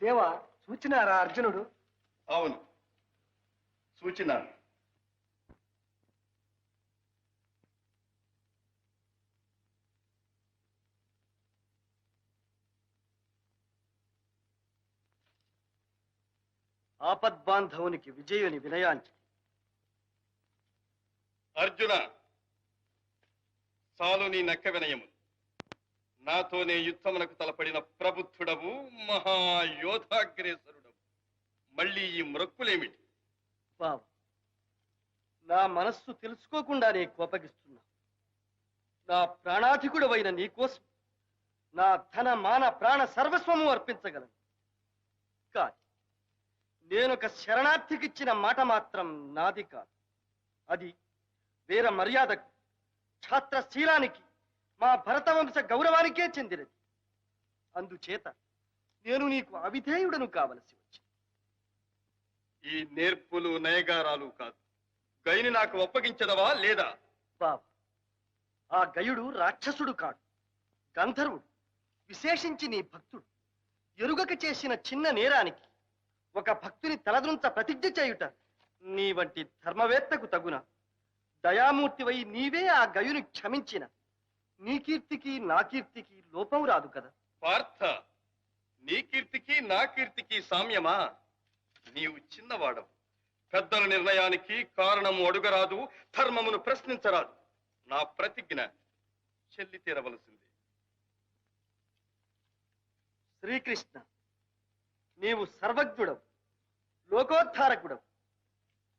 దేవా సూచినారా అర్జునుడు? అవును, సూచినారు. ఆపద్బాంధవునికి విజయుని వినయాంచి. అర్జున, చాలు నీ నక్క వినయము. నాతోనే యుద్ధమునకు తలపడిన ప్రబుద్ధుడవు, మహాయోధాగ్రేసరుడవు. మళ్ళీ ఈ మ్రొక్కులేమిటి? బావ, నా మనస్సు తెలుసుకోకుండానే కోపగిస్తున్నా. నా ప్రాణాధికుడవైన నీకోసం నా ధన మాన ప్రాణ సర్వస్వము అర్పించగలను. కాదు, నేనొక శరణార్థికిచ్చిన మాట మాత్రం నాది కాదు. అది వీర మర్యాదకు, ఛాత్రశీలానికి, మా భరతవంశ గౌరవానికే చెందినది. అందుచేత నేను నీకు అవిధేయుడను కావలసి వచ్చింది. ఈ నేర్పులు నయగారాలు కాదు, గైని నాకు ఒప్పగించదవా లేదా? బాబు, ఆ గయుడు రాక్షసుడు కాడు, గంధర్వుడు, విశేషించి నీ భక్తుడు. ఎరుగక చేసిన చిన్న నేరానికి ఒక భక్తుని తలదృంచ ప్రతిజ్ఞ చేయుట నీ వంటి ధర్మవేత్తకు తగున. దయామూర్తివై నీవే ఆ గయుని క్షమించిన నీ కీర్తికి నా కీర్తికి లోపం రాదు కదా. పార్థ, నీ కీర్తికి నా కీర్తికి సామ్యమా? నీవు చిన్నవాడవు, పెద్దల నిర్ణయానికి కారణము అడుగరాదు, ధర్మమును ప్రశ్నించరాదు. నా ప్రతిజ్ఞ చెల్లి తీరవలసింది. శ్రీకృష్ణ, నీవు సర్వజ్ఞుడవు, లోకోద్ధారకుడవు.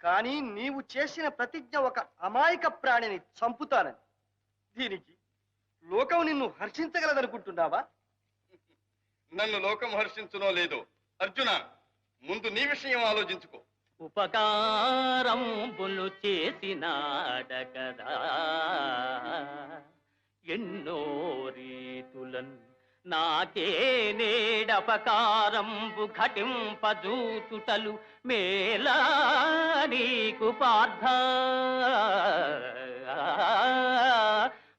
కానీ నీవు చేసిన ప్రతిజ్ఞ ఒక అమాయక ప్రాణిని చంపుతానని. దీనికి లోకం నిన్ను హర్షించగలదనుకుంటున్నావా? నన్ను లోకం హర్షించునో లేదో, అర్జున ముందు నీ విషయం ఆలోచించుకో. ఉపకారంబులు చేసినాడకదా ఎన్నో రీతులన్ నాకే నేడపకారంబు ఘటింపజూతుటలు మేలా నీకు పార్థ.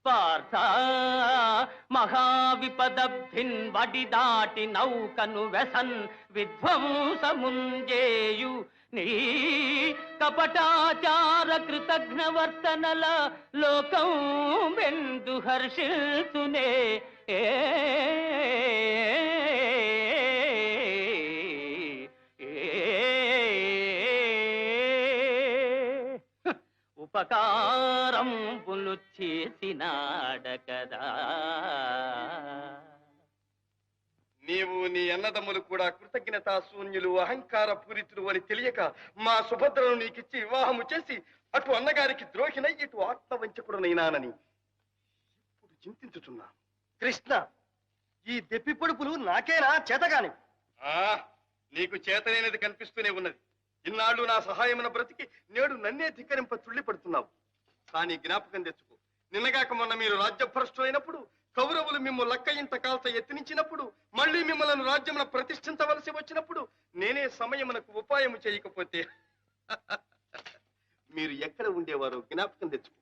పార్థ, మహావిపదబ్ధిన్ వడి దాటి నౌకను వెసన్ విధ్వంసముంజేయు నీ కపటాచార కృతజ్ఞవర్తనల లోకం వెందు హర్షిల్తునే. ఉపకారంబులు చేసినాడకదా. నీవు నీ అన్నదమ్ములు కూడా కృతజ్ఞతా శూన్యులు, అహంకార పూరితులు అని తెలియక మా సుభద్రను నీకిచ్చి వివాహము చేసి అటు అన్నగారికి ద్రోహినై ఇటు ఆత్మవంచకుడనైనానని ఇప్పుడు చింతించుతున్నా. కృష్ణ, ఈ దెప్పి పొడుపులు నాకేనా చేతగాని? నీకు చేతనైనది కనిపిస్తూనే ఉన్నది. ఇన్నాళ్ళు నా సహాయమున బ్రతికి నేడు నన్నే ధిక్కరింప తుళ్ళిపడుతున్నావు. కానీ జ్ఞాపకం తెచ్చుకో, నిన్నగాక మొన్న మీరు రాజ్యభ్రష్టులైనప్పుడు, కౌరవులు మిమ్ము లక్క ఇంత కాల్త ఎత్తినిచ్చినప్పుడు, మళ్ళీ మిమ్మల్ని రాజ్యమున ప్రతిష్ఠించవలసి వచ్చినప్పుడు నేనే సమయమునకు ఉపాయము చేయకపోతే మీరు ఎక్కడ ఉండేవారో జ్ఞాపకం తెచ్చుకో.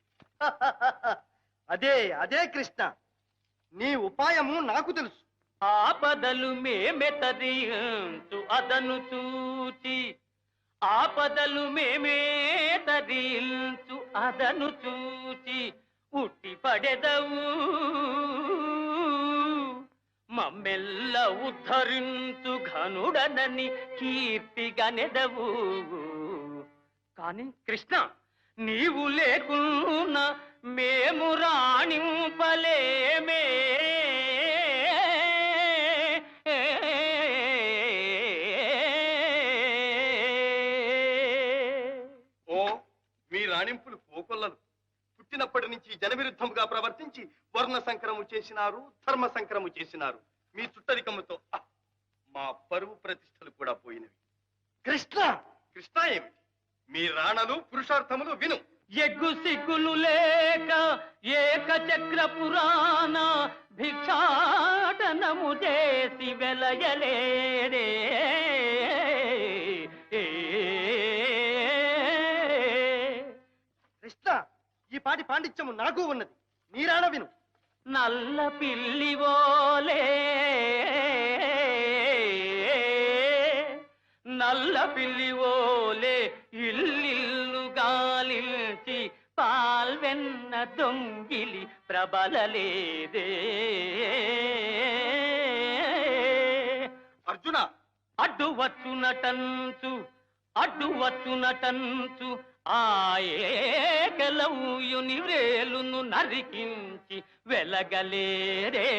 అదే అదే కృష్ణ, నీ ఉపాయము నాకు తెలుసు. ఆపదలు మేమెతరించు అదను చూచి, ఆపదలు మేమే తరించు అదను చూచి ఉట్టి పడెదవు. మమ్మెల్ల ఉద్ధరించు ఘనుడనని కీర్తిగనెదవు. కాని కృష్ణ, నీవు లేకున్నా మేము రాణింపలేమే. రాణింపులు పోకొల్లలు. పుట్టినప్పటి నుంచి జనవిరుద్ధముగా ప్రవర్తించి వర్ణ సంకరము చేసినారు, ధర్మ సంకరము చేసినారు. మీ చుట్టరికముతో మా పరువు ప్రతిష్టలు కూడా పోయినవి. కృష్ణ, కృష్ణ ఏమిటి? మీ రాణలు పురుషార్థములు విను. ఎగ్గు సిగ్గులు లేక ఏక చక్ర పురాణ భిక్షాటనము చేసి వెలయలేరే. కృష్ణ, ఈ పాటి పాండిత్యము నాకు ఉన్నది, నీరాణ విను. నల్ల పిల్లివోలే నల్ల పిల్లివోలే ఇల్లిల్లు గాలించి పాల్వెన్న దొంగిలి ప్రబలలేదే. అర్జున, అడ్డు వచ్చునటంచు ఆ ఏకలవ్యుని వ్రేలును నరికించి వెలగలేరే.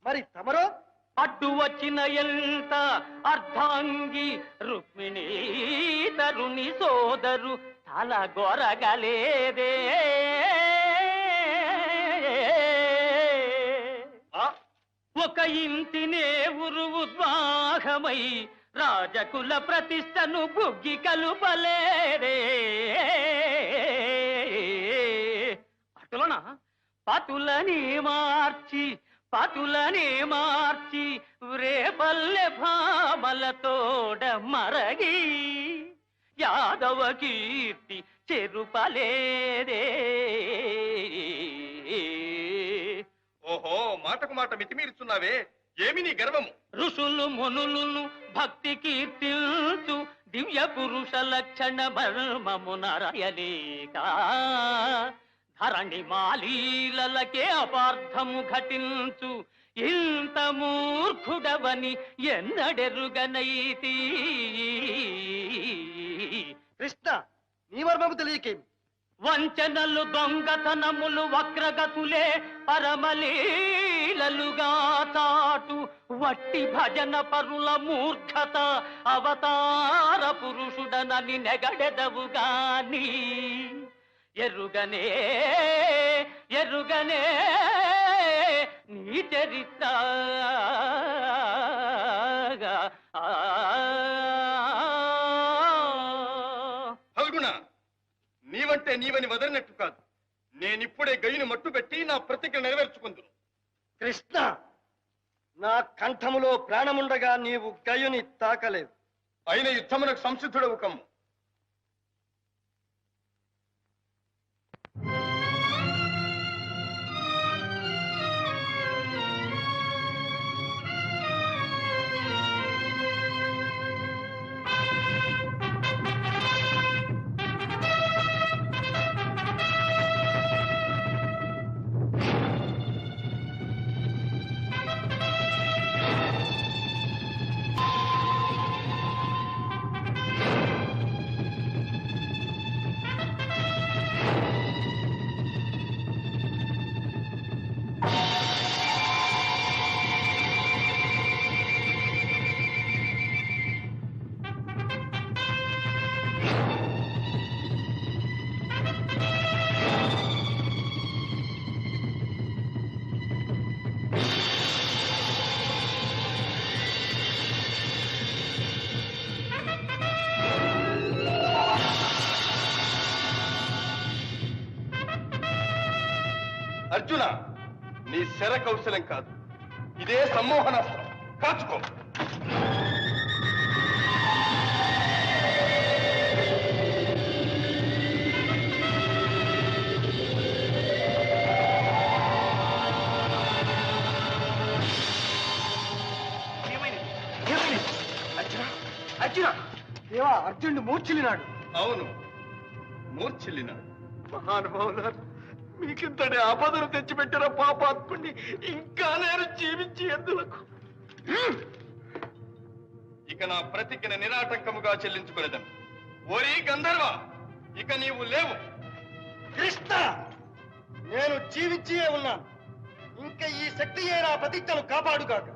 మరి తమరో? అడ్డు వచ్చిన ఎంత అర్ధాంగి రుక్మిణీ తరుణి సోదరు తల గొరగలేదే. ఒక ఇంటినే ఉద్వాహమై రాజకుల ప్రతిష్టను బుగ్గి కలుపలేరే. అటులన పతులని మార్చి రేపల్లె భామలతోడ మరగి యాదవ కీర్తి చెరుపలేదే. ఓహో, మాటకు మాట మితిమీరుచున్నావే, ఏమి నీ గర్వము? ఋషులు మునులను భక్తి కీర్తిల్చు దివ్య పురుష లక్షణ మర్మమునరయలేక ధరణి మాలీలకే అపార్థము ఘటించు ఇంత మూర్ఖుడవని ఎన్నడెరుగనైతి. కృష్ణ, నీ మర్మము తెలియకేమి? వంచనలు దొంగతనములు వక్రగతులే పరమలీలలుగా తాటు వట్టి భజన పరుల మూర్ఖత అవతార పురుషుడనని నెగడెదవుగాని ఎరుగనే నీ చరిత్ర. ఫల్గుణ, నీవంటే నీవని వదలినట్టు కాదు. నేనిప్పుడే గయ్యుని మట్టుపెట్టి నా ప్రతిజ్ఞ నెరవేర్చుకుందును. కృష్ణ, నా కంఠములో ప్రాణముండగా నీవు గయుని తాకలేవు. అయిన యుద్ధమునకు సంసిద్ధుడవు కమ్ము. అర్జున, నీ శర కౌశలం కాదు, ఇదే సమ్మోహనాస్త్రం. కాచుకో. అర్జున, దేవా, అర్జునుడు మూర్ఛిల్లినాడు. అవును, మూర్ఛిల్లినాడు. మహానుభావులారు, మీకింతటి ఆపదను తెచ్చిపెట్టిన పాపాత్ముడిని ఇంకా నేను జీవించి ఎందులకు? ఇక నా ప్రతిజ్ఞ నిరాటంకముగా చెల్లించుకునేదను. ఓరి గంధర్వ, ఇక నీవు లేవు. కృష్ణ, నేను జీవించియే ఉన్నాను. ఇంకా ఈ శక్తియే నా ప్రతిజ్ఞను కాపాడుగాక.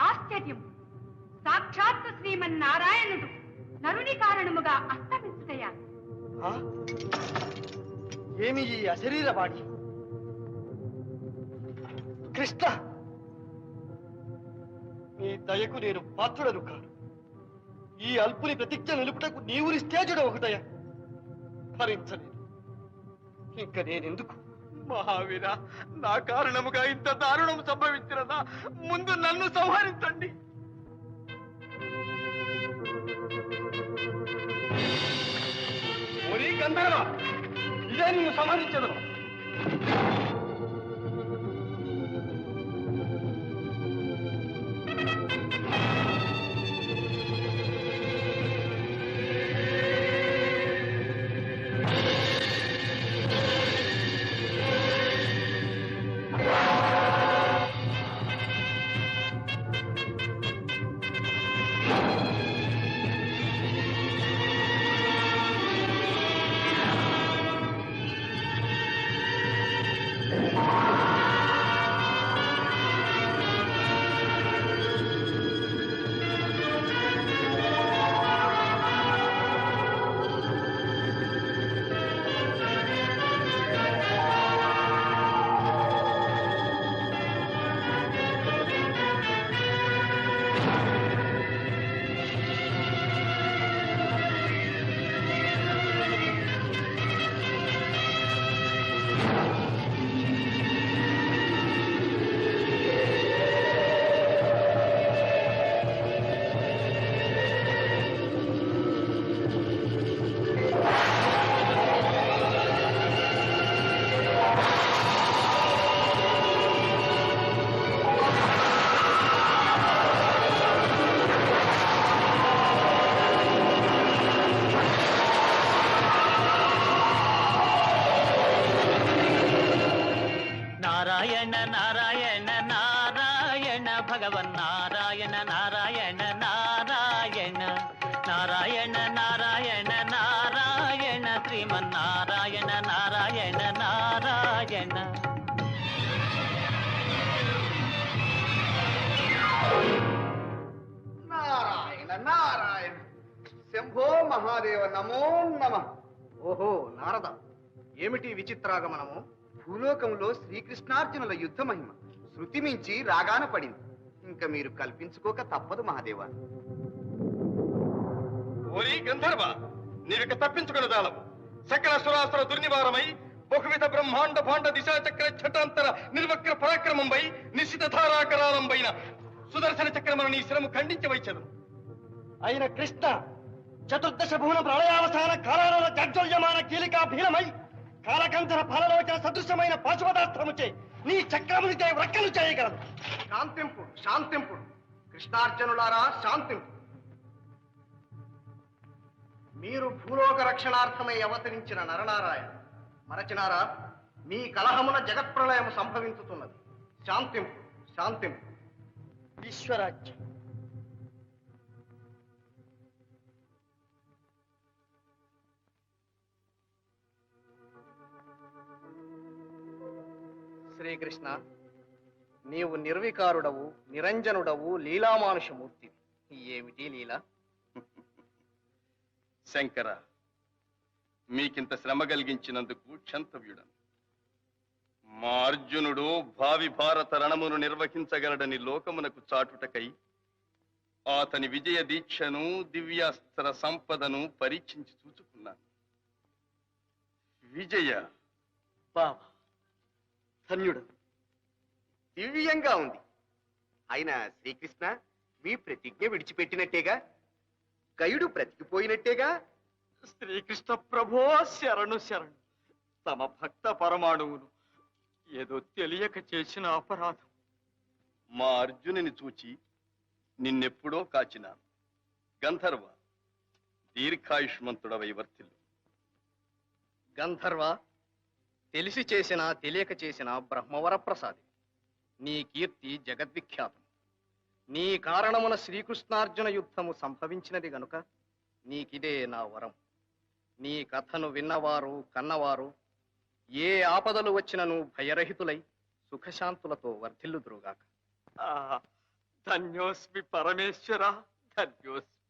ఆశ్చర్యం! సాక్షాత్తు శ్రీమన్నారాయణుడు నరుని కారణముగా అస్తమించుటయా? ఏమి ఈ అశరీరవాణి? కృష్ణ, నీ దయకు నేను పాత్రుడను కాను. ఈ అల్పుని ప్రతిజ్ఞ నిలుపుటకు నీవు నిస్తేజుడు ఒకటయా? భరించలేదు. ఇంక నేనెందుకు? మహావీర, నా కారణముగా ఇంత దారుణం సంభవించినదా? ముందు నన్ను సంహరించండి. గంధర్వ, ఇదే నిన్ను సంహరించదు. నారాయణ నారాయణ నారాయణ భగవన్నారాయణ నారాయణ నారాయణ నారాయణ నారాయణ నారాయణ శ్రీమన్నారాయణ నారాయణ నారాయణ. నారాయణ నారాయణ శంభో మహాదేవ నమో నమః. ఓహో నారద, ఏమిటి విచిత్రాగమనము? భూలోకంలో శ్రీకృష్ణార్జునుల యుద్ధ మహిమ శృతి మించి రాగాన పడింది. ఇంకా మీరు కల్పించుకోక తప్పదు మహాదేవ. ఓరి గంధర్వ, నీవిక తప్పించుకున్నదాలవు. సకల సురాసుర దుర్నివారమై బహువిధ బ్రహ్మాండ భాండ దిశాచక్ర ఛటాంతర నిర్వక్ర పరాక్రమంపై నిశ్చిత ధారాకరాలంపైన సుదర్శన చక్రమును నీ శిరము ఖండించవైచదు. అయిన కృష్ణ చతుర్దశ భువన ప్రళయావసాన కాలాల జడ్జల్యమాన కీలికా భీలమై కాలకంధర ఫలలోచన సదృశమైన పాశుపదాస్త్రముచే నీ చక్రమునిచే వ్రక్కలు చేయగలదు. శాంతింపుడు శాంతింపుడు కృష్ణార్జునులారా శాంతింపుడు. మీరు భూలోక రక్షణార్థమై అవతరించిన నరనారాయణ మరచినారా? మీ కలహమున జగత్ప్రళయము సంభవించుతున్నది. శాంతింపుడు శాంతింపుడు. విశ్వరాజ్యం శ్రీకృష్ణ, నీవు నిర్వికారుడవు, నిరంజనుడవు, లీలామానుషమూర్తి. ఏమిటి లీల? శంకర, మీకింత శ్రమ కలిగించినందుకు క్షంతవ్యుడను. మా అర్జునుడు భావి భారత రణమును నిర్వహించగలడని లోకమునకు చాటుటకై అతని విజయ దీక్షను దివ్యాస్త్ర సంపదను పరీక్షించి చూచుకున్నాను. విజయ బావా ధన్యుడు. దివ్యంగా ఉంది. అయినా శ్రీకృష్ణ, మీ ప్రతిజ్ఞ విడిచిపెట్టినట్టేగా? గయుడు బ్రతికిపోయినట్టేగా? శ్రీకృష్ణ ప్రభో శరణు శరణు. తమ భక్త పరమాణువును ఏదో తెలియక చేసిన అపరాధం. మా అర్జునుని చూచి నిన్నెప్పుడో కాచినాను. గంధర్వ, దీర్ఘాయుష్మంతుడవై వర్తిల్లు. గంధర్వ, తెలిసి చేసినా తెలియక చేసినా బ్రహ్మవర ప్రసాది. నీ కీర్తి జగద్విఖ్యాతం. నీ కారణమున శ్రీకృష్ణార్జున యుద్ధము సంభవించినది గనుక నీకిదే నా వరం. నీ కథను విన్నవారు కన్నవారు ఏ ఆపదలు వచ్చినను భయరహితులై సుఖశాంతులతో వర్ధిల్లుదురుగాక. ధన్యోస్మి పరమేశ్వర, ధన్యోస్మి.